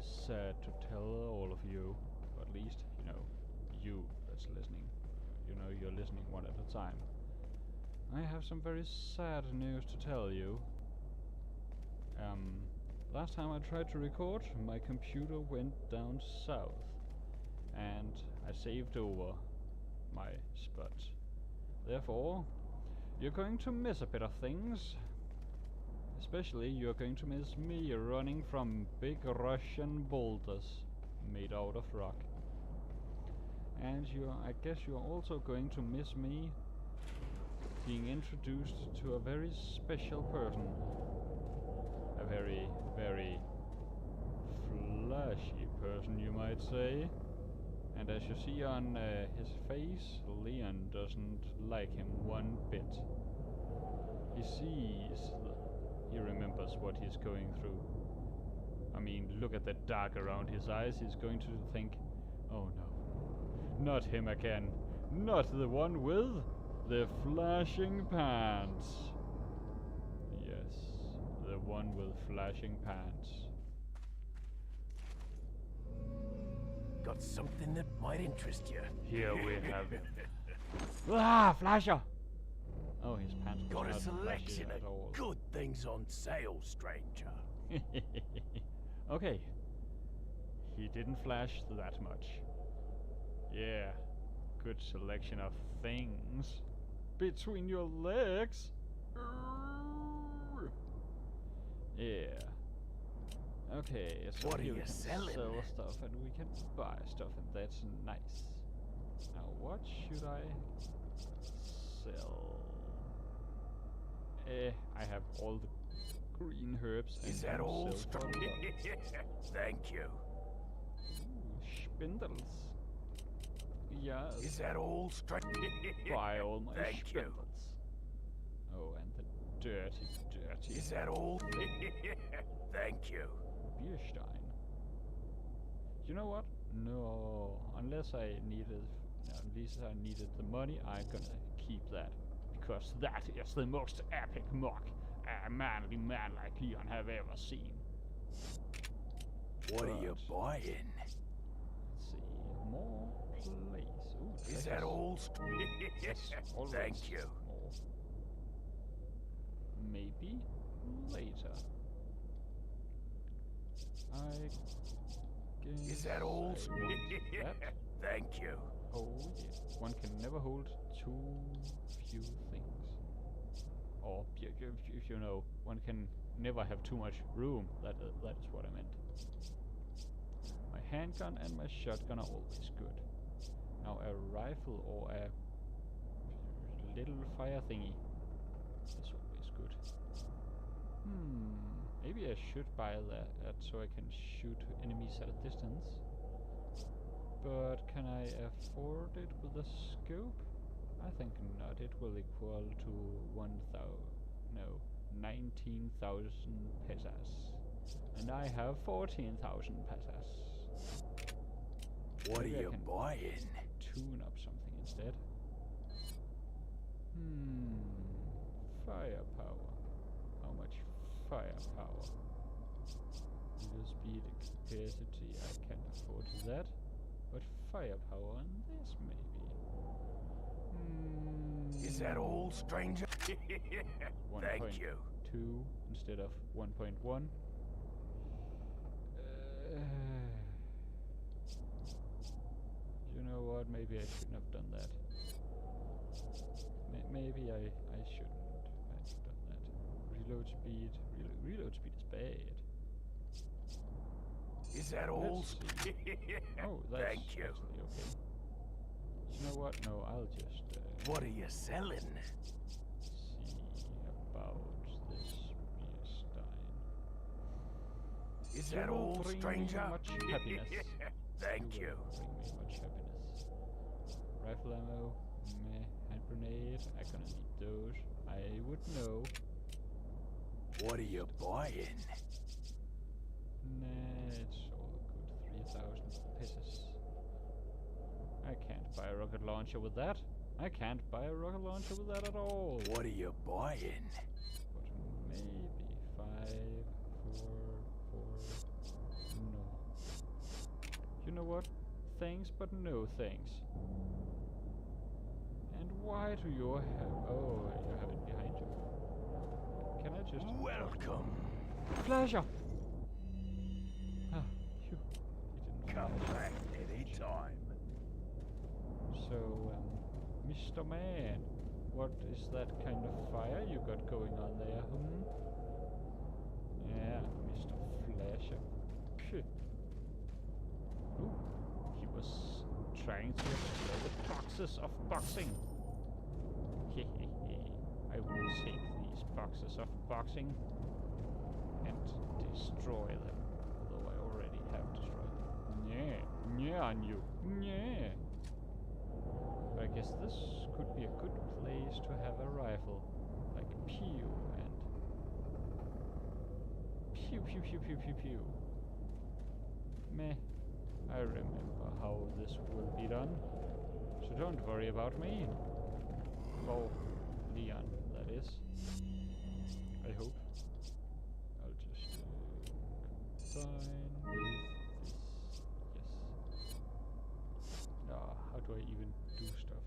sad to tell all of you, or at least, you know, you that's listening. You know, you're listening one at a time. I have some very sad news to tell you. Last time I tried to record, my computer went down south, and I saved over my spot. Therefore, you're going to miss a bit of things. Especially, you're going to miss me running from big Russian boulders made out of rock. And I guess you're also going to miss me being introduced to a very special person. A very, very flashy person, you might say. And as you see on his face, Leon doesn't like him one bit. He remembers what he's going through. I mean, look at the dark around his eyes. He's going to think, oh no, not him again. Not the one with the flashing pants. Yes, the one with flashing pants. Got something that might interest you. Here we have him. Ah, flasher! Oh, his pants Got a not selection at all. of good things on sale, stranger. Okay. He didn't flash that much. Yeah. Good selection of things. Between your legs. Yeah. Okay, so what are here you we can selling? sell stuff and we can buy stuff, and that's nice. Now what should I sell? I have all the green herbs. Is that all? Thank you. Ooh, spindles. Yes. Is that all? Buy all my Thank spindles. Oh, and the dirty. Is that all? Thank you. Bierstein. You know what? No, unless I needed the money, I'm gonna keep that. Because that is the most epic mock a manly man like Leon have ever seen. What are you buying? Let's see, more place. Ooh, Is that all? yes, always Thank you. More. Maybe later. I guess Is that all? that. Thank you. Oh yeah, one can never hold too few things. Or, if you know, one can never have too much room. That is what I meant. My handgun and my shotgun are always good. Now a rifle or a little fire thingy is always good. Maybe I should buy that so I can shoot enemies at a distance. But can I afford it with a scope? I think not. It will equal to 19,000 pesos. And I have 14,000 pesos. What are you buying? Tune up something instead. Firepower. How much firepower? Real speed, capacity, I can't afford that. But firepower on this, maybe. Is that all, stranger? Thank you. 2 instead of 1.1. You know what? Maybe I shouldn't have done that. Maybe I shouldn't have done that. Reload speed. Reload speed is bad. Is that all? Oh, that's Thank you. actually okay. You know what? No, I'll just what are you selling? see about this Bierstein. Is that all, Bring me stranger? much happiness. Thank you. Bring me much happiness. Rifle ammo, meh. Hand grenade. I'm gonna need those. I would know. What are you buying? Nah, it's all good. 3,000 pesos. I can't buy a rocket launcher with that. I can't buy a rocket launcher with that at all. What are you buying? But maybe 5, 4, 4. No. You know what? Thanks, but no thanks. And why do you have... Oh, you have it behind you. Can I just... Welcome. Pleasure! Ah, phew. He didn't Come flash. back anytime. So, Mr. Man, what is that kind of fire you got going on there, Yeah, Mr. Flasher. Phew. Ooh, he was trying to explore the boxes of boxing. I will take these boxes of boxing and destroy them. Although I already have destroyed them. Yeah on you. Yeah. But I guess this could be a good place to have a rifle. Like pew and pew pew pew pew pew pew. Meh. I remember how this will be done. So don't worry about me. Oh, Leon, that is. I hope. I'll just combine with this. Yes. How do I even do stuff?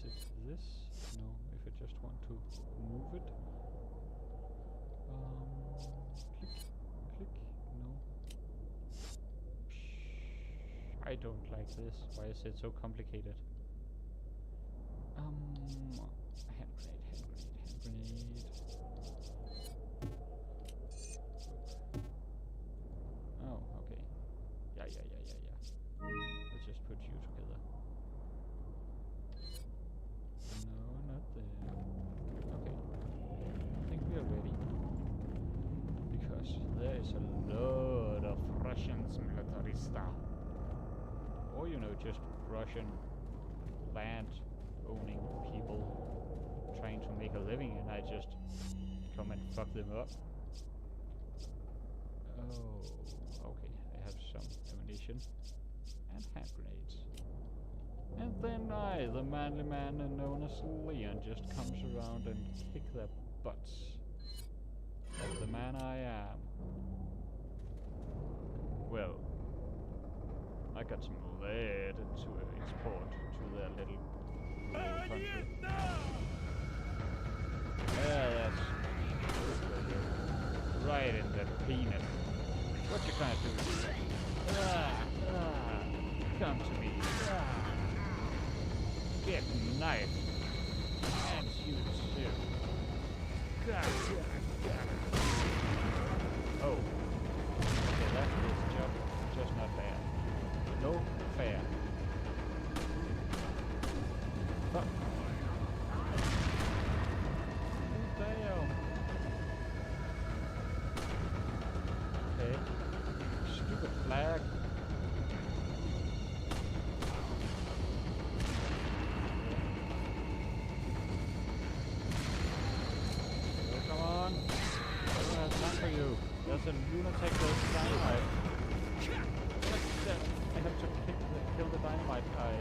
Is it this? No, if I just want to move it. Click, no. I don't like this. Why is it so complicated? Hand grenade. Oh, okay. Yeah. Let's just put you together. No, not there. Okay. I think we are ready. Because there is a lot of Russians militarista. Or, you know, just Russian land-owning people trying to make a living, and I just come and fuck them up. Oh, okay. I have some ammunition and hand grenades. And then I, the manly man known as Leon, just comes around and kick their butts. Like the man I am. Well, I got some lead to export to their little country. Yeah, that's right in the peanut. What you gonna do? Come to me. Get knife. And you too. God. Oh. Okay, that is just not fair. No fair. Fuck. Damn. Okay. Stupid flag. Oh, come on. I don't have time for you. There's a lunatic with dynamite. I have to kill the dynamite guy.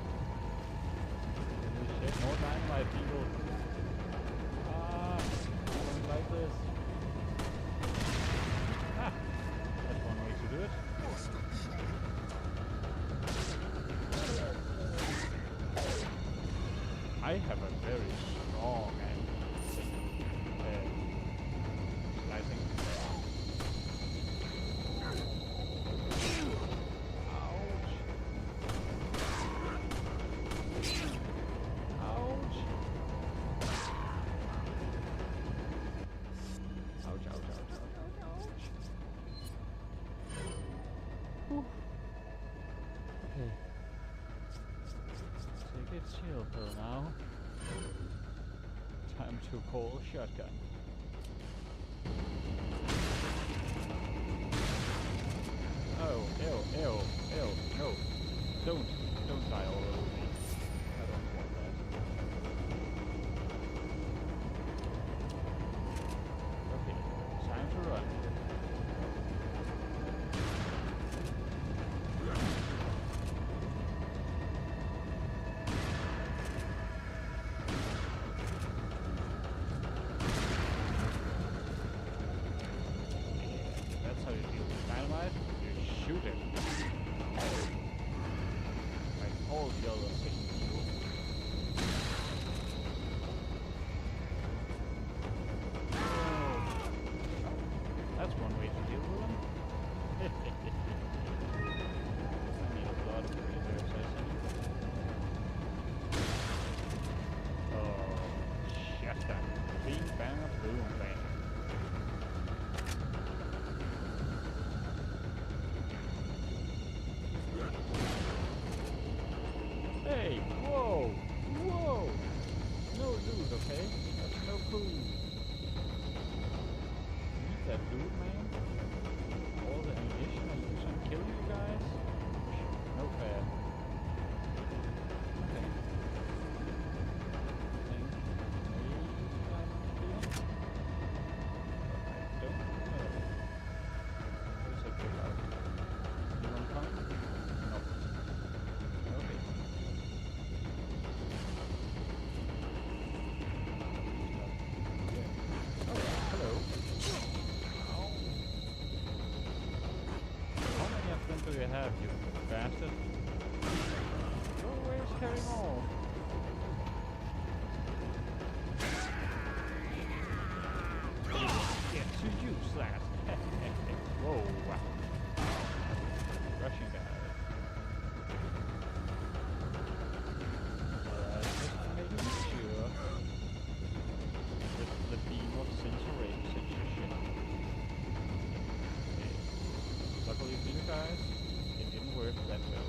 Holy shit, more dynamite people. I don't like this. That's one way to do it. I have a very strong and slicing. Chill pill now. Time to call shotgun. Oh, ew, no. Don't die all over me. I don't want that. Okay, time to run. Shoot it. all the other same people. Oh. That's one way to deal with them. I need a lot of reserves, I see. Oh, shut up. Bing, bang, boom, bang. Hey, whoa, whoa. No loot, okay? That's no food. Need that loot, man. All the ammunition I use on killing you guys. No fair. Okay. Think maybe I'm clear. But I don't know. Where's that go out? Anyone coming? No. Okay. Oh, hello. How many of them do you have, you bastard? Go away, carrying all. Get to use that. Whoa. Rushing guy. Just making sure that the beam of censorship. Okay. Luckily for you guys, it didn't work that well.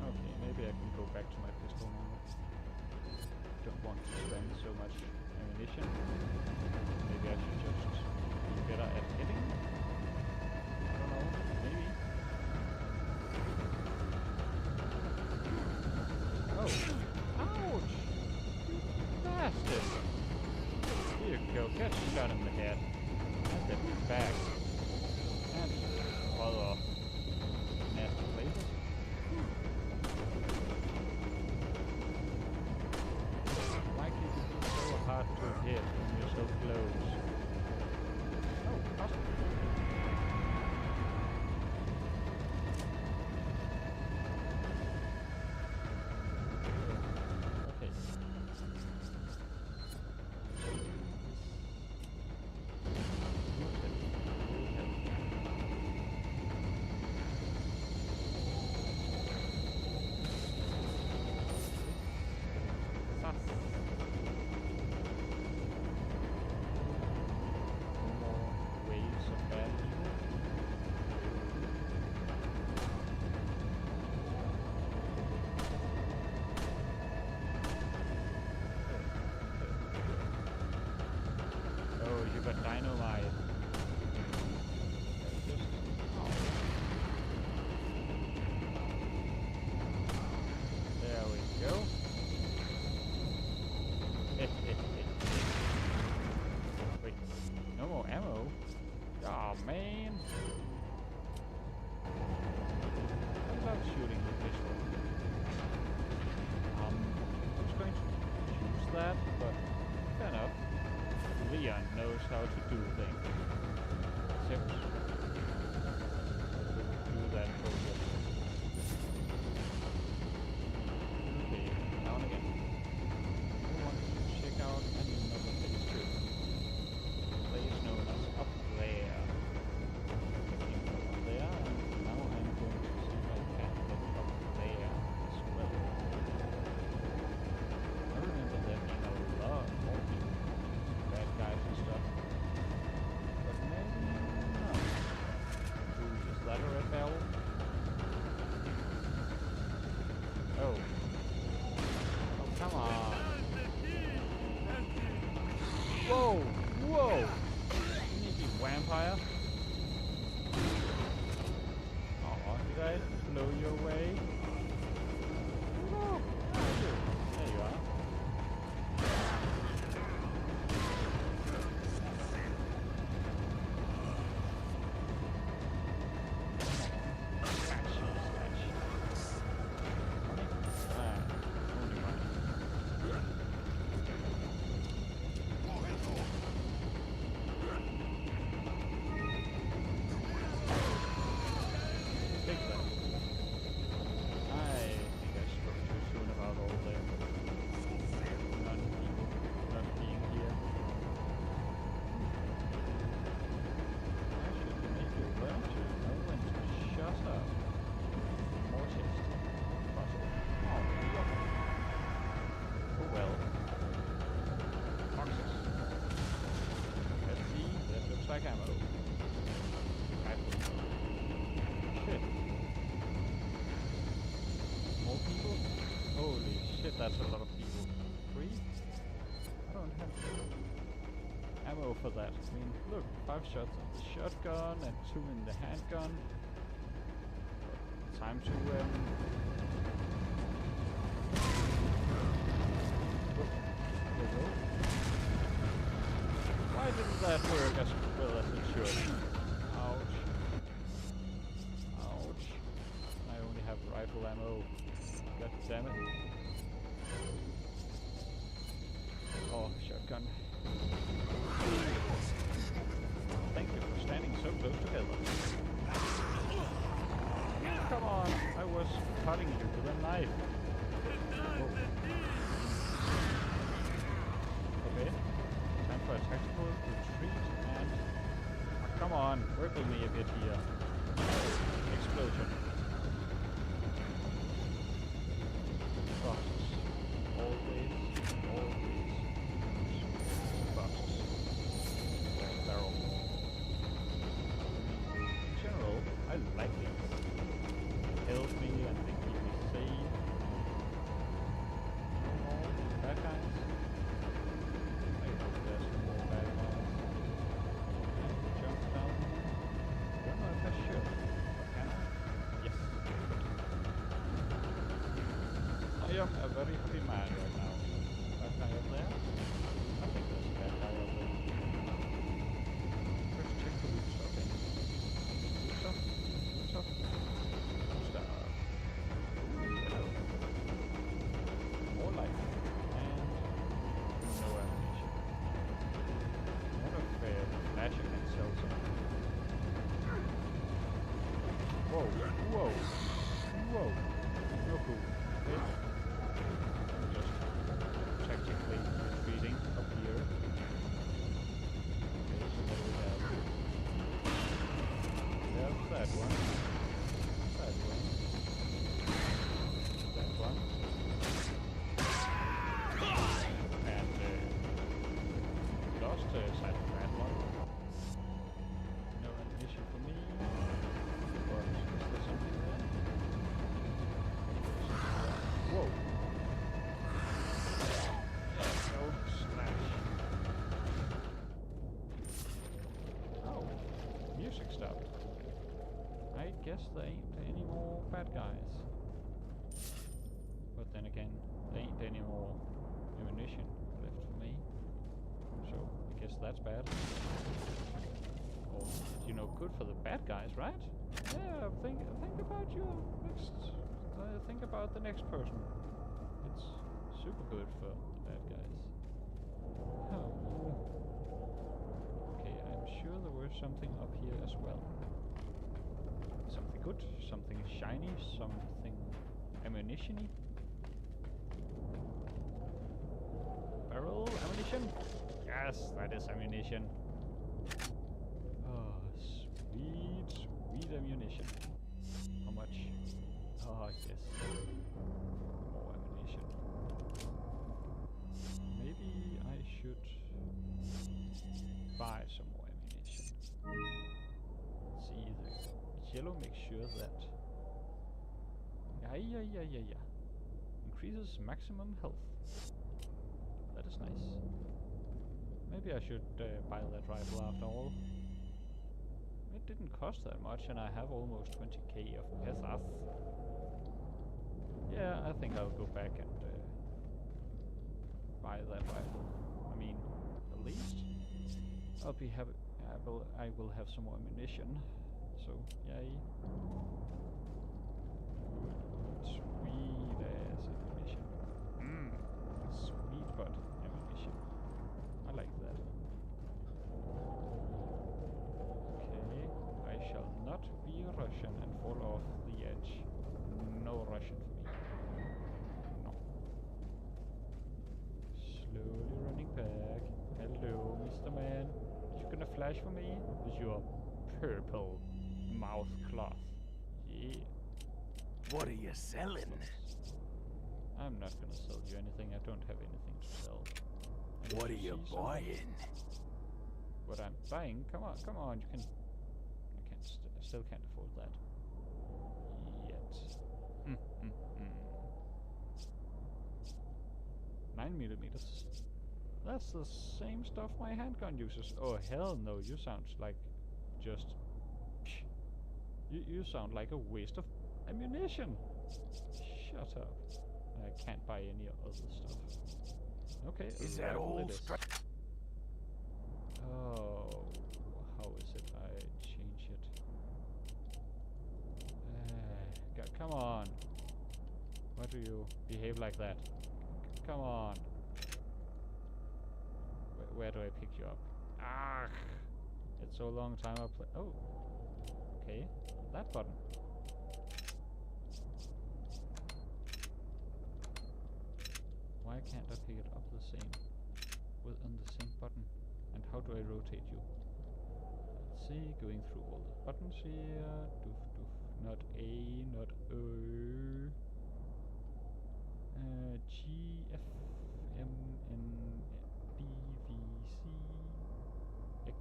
Okay, maybe I can go back to my pistol now. Don't want to spend so much ammunition. Maybe I should just be better at hitting? I don't know, maybe. Oh! Ouch! You bastard! Here you go, get shot in the head. And then back. And other nasty places. Why can't you be so hard to hit when you're so close? Oh, awesome. Okay. But dynamite. Just, oh. There we go. Wait, no more ammo? Oh man. I love shooting the pistol. I was going to choose that, but fair enough. Leon knows how to do things. Except do that for you. Okay, now and again. I want to check out another place too. A place known as Up There. Up there, and now I'm going to see if I can get up there as well. I remember there being a lot more people. Bad guys and stuff. But maybe not. Ooh, is that a red barrel? Oh. Oh, come on. Whoa! Whoa! Sneaky vampire. Oh, did I blow your way? No! There you are. ammo. Shit. More people? Holy shit, that's a lot of people. 3? I don't have ammo for that. I mean, look, 5 shots in the shotgun and 2 in the handgun. Time to why didn't that work as well as it should? Ouch. Ouch. I only have rifle ammo. God damn it. Oh, shotgun. Thank you for standing so close together. Come on, I was cutting you with a knife. Oh. Okay. Time for a tactical retreat and... Oh, come on, work with me a bit here. Explosion. Boxes. Always. Boxes. Barrel. In general, I like these. Help me and they keep me safe. No more bad guys. I hope there's no more bad guys. Jump down. I don't know if I should. Can I? Yes. I am a very happy man right now. Bad guy up there? I think there's a bad guy up there. First check the loot shop. Loot shop. More life and no ammunition. What if flash can sell some? Whoa. No cool. Okay. I'm just tactically retreating up here. Okay, so what do we have? There's that one. That one. That one. And lost side of that one. No ammunition for me. Or is there something there? Whoa. No slash. Oh. Music stopped. I guess there ain't any more bad guys. But then again, there ain't any more ammunition left for me. So, I guess that's bad. Or, you know, good for the bad guys, right? Yeah, think about your next... think about the next person. It's super good for the bad guys. Oh. Okay, I'm sure there was something up here as well. Something good, something shiny, something ammunition-y. Barrel ammunition? Yes, that is ammunition. Oh, sweet ammunition. How much? Oh, yes. More ammunition. Maybe I should buy some more ammunition. See, the yellow makes sure that... Yeah. Increases maximum health. That is nice. Maybe I should buy that rifle after all. It didn't cost that much and I have almost 20k of figths. Yeah, I think I'll go back and buy that rifle. I mean, at least I'll be happy. I will have some more ammunition. So, yay. Sweet ass ammunition. Sweet butt ammunition. I like that. Okay, I shall not be Russian and fall off the edge. No Russian for me. No. Slowly running back. Hello, Mr. Man. You gonna flash for me with your purple mouth cloth? Yeah. What are you selling? I'm not gonna sell you anything. I don't have anything to sell. What are you buying? But I'm buying. Come on, come on. You can. I can't. Still can't afford that yet. 9mm. That's the same stuff my handgun uses. Oh hell no! You sound like just. You sound like a waste of ammunition. Shut up. I can't buy any other stuff. Okay. Is that all? Oh, how is it? I change it. Come on. Why do you behave like that? Come on. Where do I pick you up? Ah! It's so long time I play. Oh. Okay. That button. Why can't I pick it up the same? On the same button? And how do I rotate you? Let's see, going through all the buttons here. Doof doof. Not A, not O. G, F, M, N, B, V, C, X,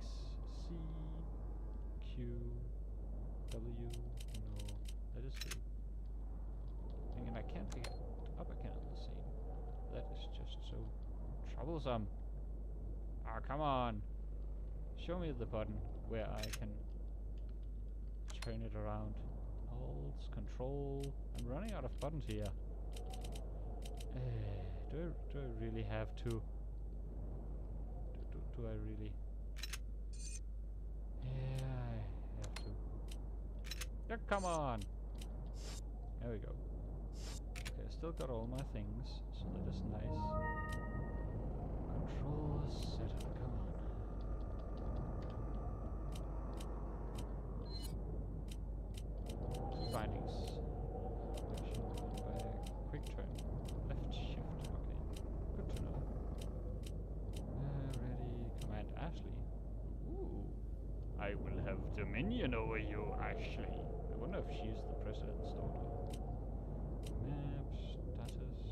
C, Q, W. No, that is C. And I can't pick it up again on the same. That is just so troublesome. Ah, come on. Show me the button where I can turn it around. Alt, control. I'm running out of buttons here. Do I really have to? Do I really? Yeah, I have to. Yeah, come on. There we go. Okay, I still got all my things, so that is nice. Controller setup, come on. Key bindings. Action, back, quick turn, left shift, okay. Good to know. Ready, Command Ashley. Ooh. I will have dominion over you, Ashley. I wonder if she's the president's daughter. Map, status,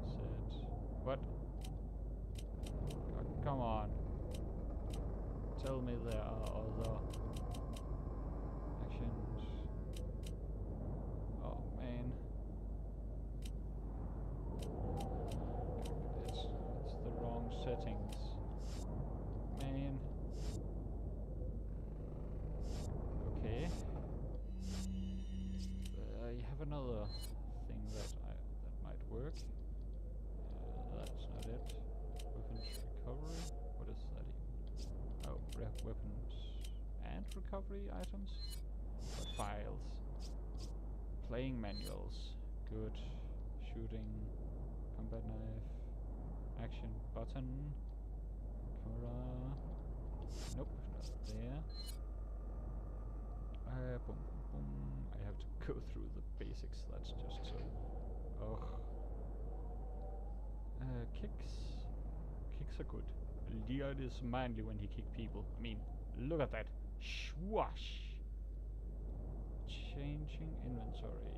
set. What? Come on. Tell me there are other actions. Oh man. It's the wrong settings. Man. Okay. You have another thing that might work. That's not it. Weapons recovery. What is that even? Oh, weapons and recovery items. Files. Playing manuals. Good. Shooting. Combat knife. Action button. Camera. Nope, not there. Boom, boom, boom. I have to go through the basics. That's just so. Ugh. Kicks. Kicks are good. Leon is manly when he kick people. I mean, look at that. Schwash. Changing inventory.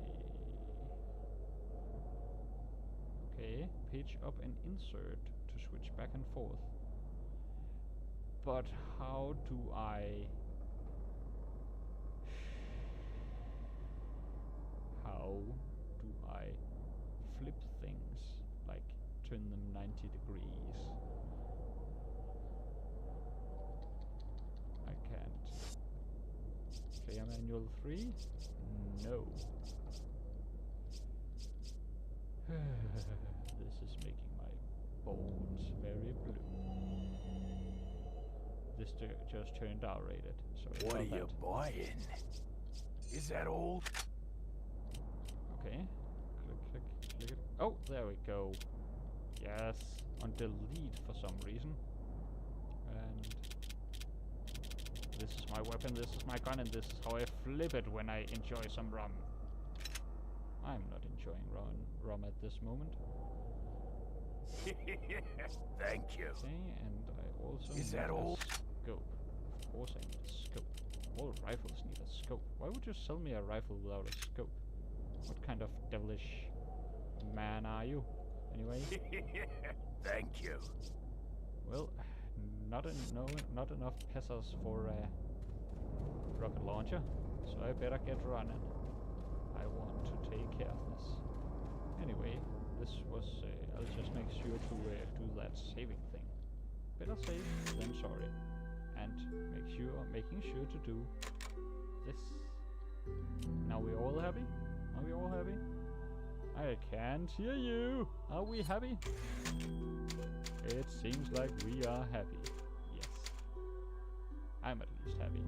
Okay. Page up and insert to switch back and forth. But how do I... How do I flip things? Like turn them 90 degrees? I can't. Player manual 3? No. This is making my balls very blue. This just turned R-rated. Sorry What are about you buying? Is that all? Okay. Click, click it. Oh, there we go. Yes. On delete for some reason. And this is my weapon, this is my gun, and this is how I flip it when I enjoy some rum. I'm not enjoying rum at this moment. Thank you. Okay, and I also Is need that all? a scope. Of course I need a scope. All rifles need a scope. Why would you sell me a rifle without a scope? What kind of devilish man are you? Anyway. Thank you. Well, not enough pesos for a rocket launcher, so I better get running. I want to take care of this. Anyway, this was. I'll just make sure to do that saving thing. Better safe than sorry, and making sure to do this. Now we're all happy. Are we all happy? I can't hear you. Are we happy? It seems like we are happy. Yes. I'm at least happy.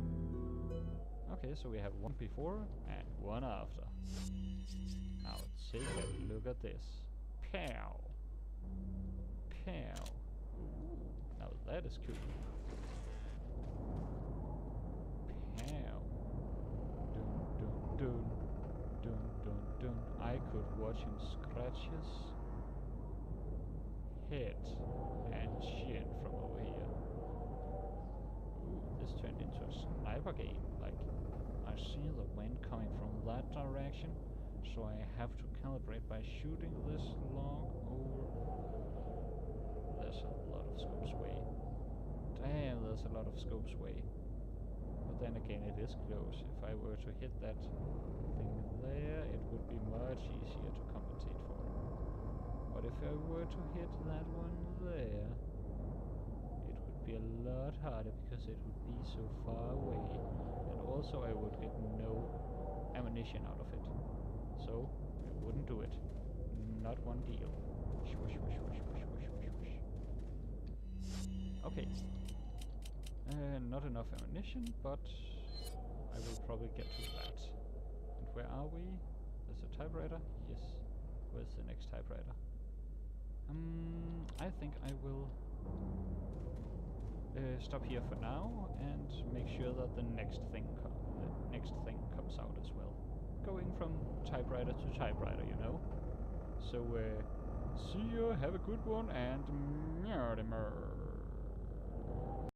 Okay, so we have one before and one after. Now take a look at this. Pow! Pow! Ooh, now that is cool. Pow! Dun dun dun. Dun dun dun. I could watch him scratch his head and chin from over here. Ooh, this turned into a sniper game. Like, I see the wind coming from that direction, so I have to calibrate by shooting this log over. There's a lot of scope sway. Damn, there's a lot of scope sway. But then again, it is close. If I were to hit that thing there, it would be much easier to compensate for. But if I were to hit that one there, it would be a lot harder because it would be so far away. And also I would get no ammunition out of it. So, I wouldn't do it. Not one deal. Swish, swish, swish, swish, swish, swish, swish. Okay. Not enough ammunition, but I will probably get to that. And where are we? There's a typewriter? Yes. Where's the next typewriter? I think I will stop here for now and make sure that the next thing comes out as well. Going from typewriter to typewriter, you know. So see you, have a good one, and